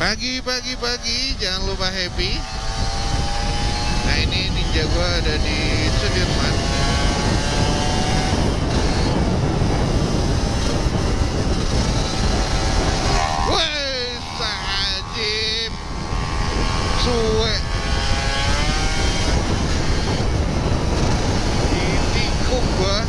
Pagi, jangan lupa happy. Nah, ini ninja gua ada di Sudirman. Woi, sajib suwe ditikung gua.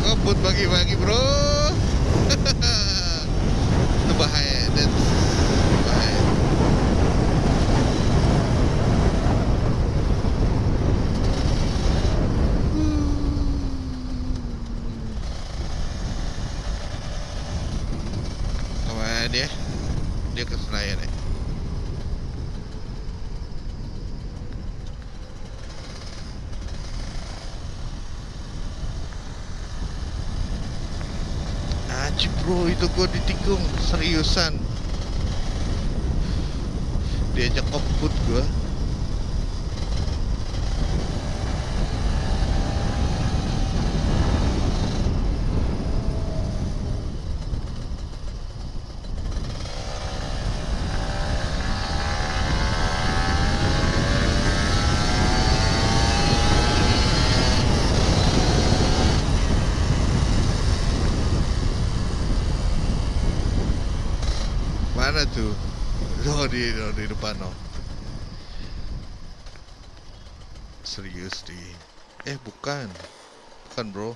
Ngebut pagi-pagi bro. Itu bahaya, dan bahaya. Kemana dia? Dia ke Senayan ya? Bro, itu gue ditikung seriusan. Diajak ngebut gue. Mana tuh? Oh, di depan no. Serius di. Bukan bro.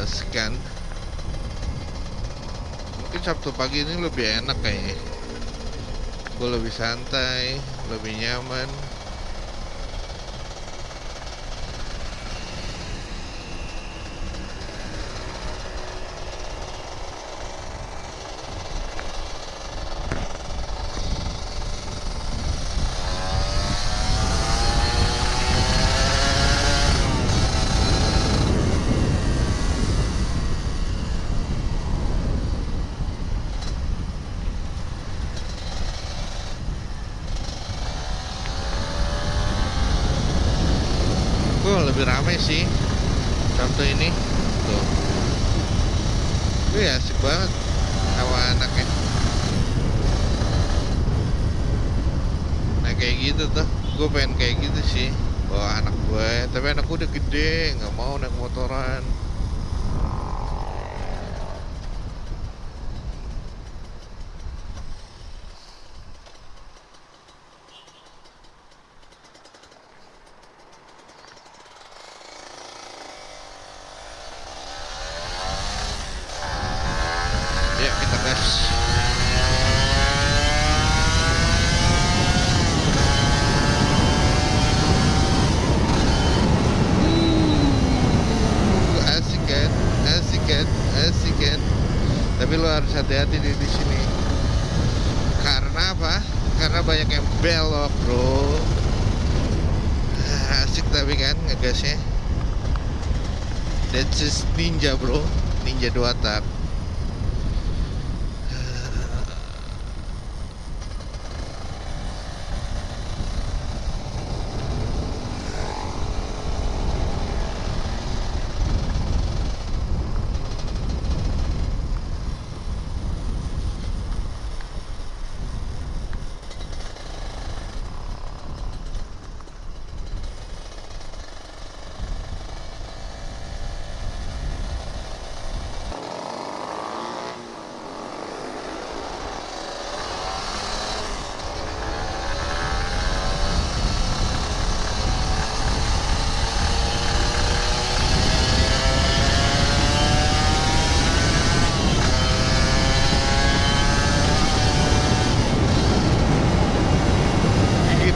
Sekian. Mungkin Sabtu pagi ini lebih enak kayaknya. Gue lebih santai, lebih nyaman. Lebih ramai sih Sabtu ini tuh. Asik banget sama anaknya. Nah kayak gitu tuh, gue pengen kayak gitu sih bawa anak gue, tapi anak gue udah gede, nggak mau naik motoran. Asik kan? Tapi lo harus hati-hati di sini. Karena apa? Karena banyak yang belok, bro. Asik tapi kan ngegasnya. That's just ninja bro, ninja 2 tak.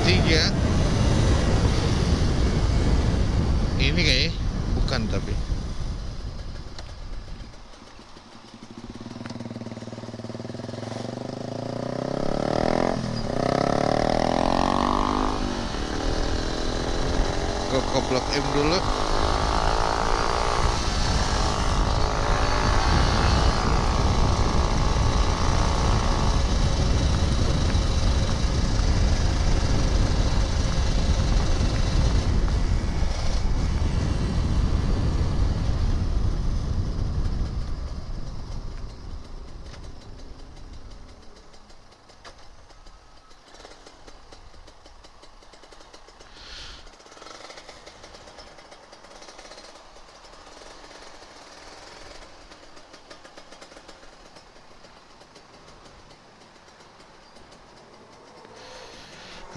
Tiga ini kayaknya bukan, tapi gue koplok M dulu.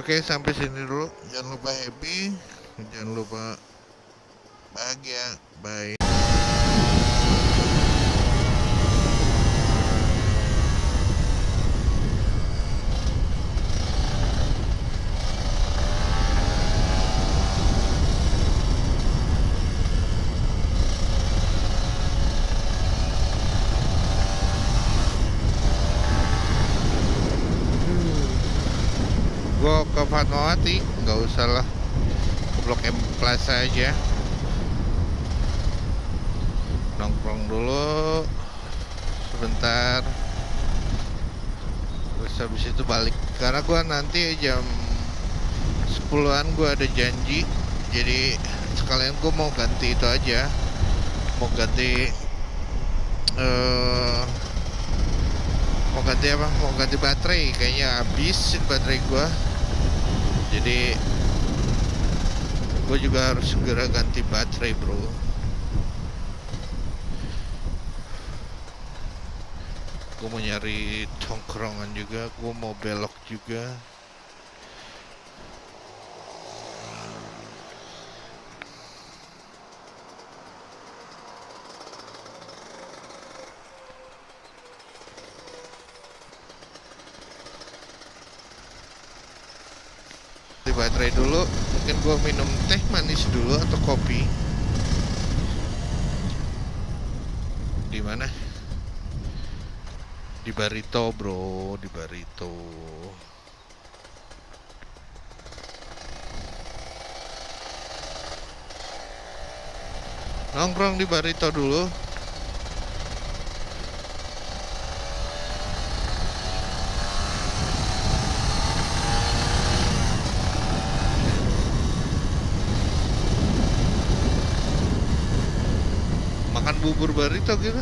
Oke, sampai sini dulu. Jangan lupa happy, jangan lupa bahagia. Bye. Gua ke Fatmawati, nggak usah lah, ke Blok M Plaza aja, nongkrong dulu sebentar, terus habis itu balik. Karena gua nanti jam 10-an gua ada janji, jadi sekalian gua mau ganti itu aja, mau ganti apa? Mau ganti baterai, kayaknya habis baterai gua. Jadi gue juga harus segera ganti baterai bro. Gue mau nyari tongkrongan juga, gue mau belok juga. Ganti baterai dulu, mungkin gue minum teh manis dulu atau kopi. Di mana? Di Barito bro, di Barito. Nongkrong di Barito dulu. Makan bubur Barito gitu.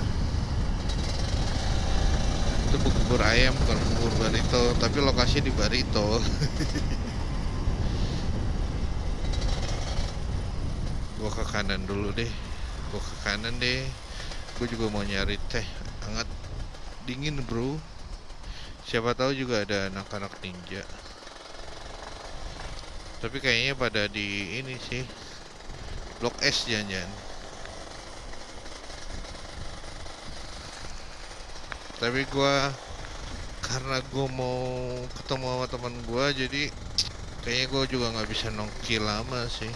Itu bubur ayam, bukan bubur Barito, tapi lokasi di Barito. Gua ke kanan dulu deh. Gua ke kanan deh. Gue juga mau nyari teh hangat dingin bro. Siapa tahu juga ada anak-anak ninja. Tapi kayaknya pada di ini sih, Blok S jangan-jangan. Tapi gua karena gue mau ketemu sama teman gue, jadi kayaknya gue juga nggak bisa nongki lama sih.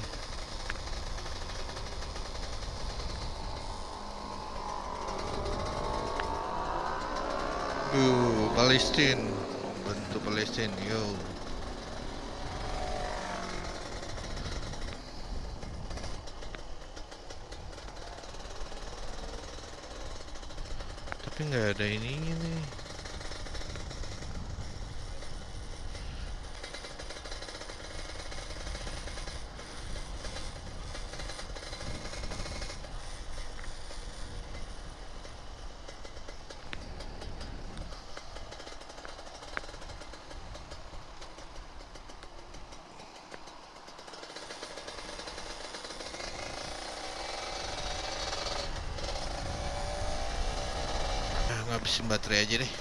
Palestine, bentuk Palestine, yo. Tapi nggak ada ininya nih. Nah, ngabisin baterai aja deh.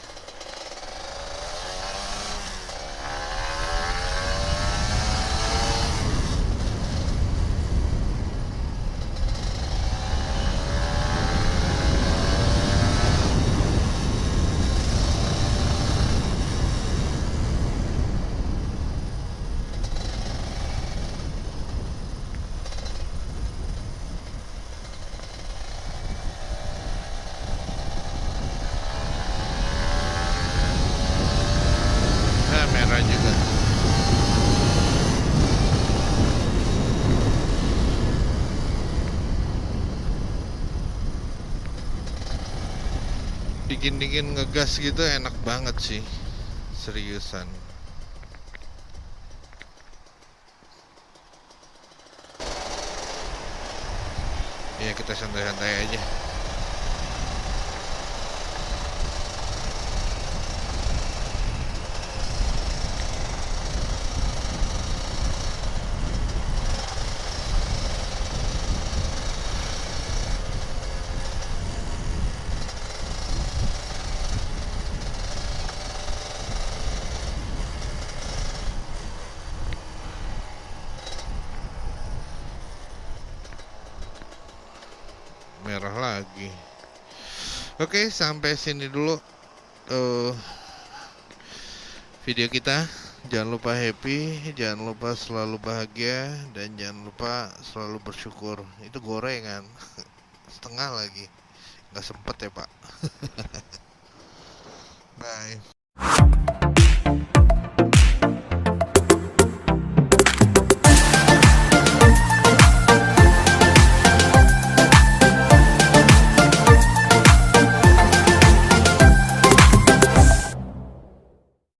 Nah, merah juga. Dingin-dingin ngegas gitu enak banget sih. Seriusan. Ya kita santai-santai aja. Merah lagi. Oke, sampai sini dulu video kita. Jangan lupa happy, jangan lupa selalu bahagia, dan jangan lupa selalu bersyukur. Itu gorengan setengah lagi, nggak sempet ya pak. Bye.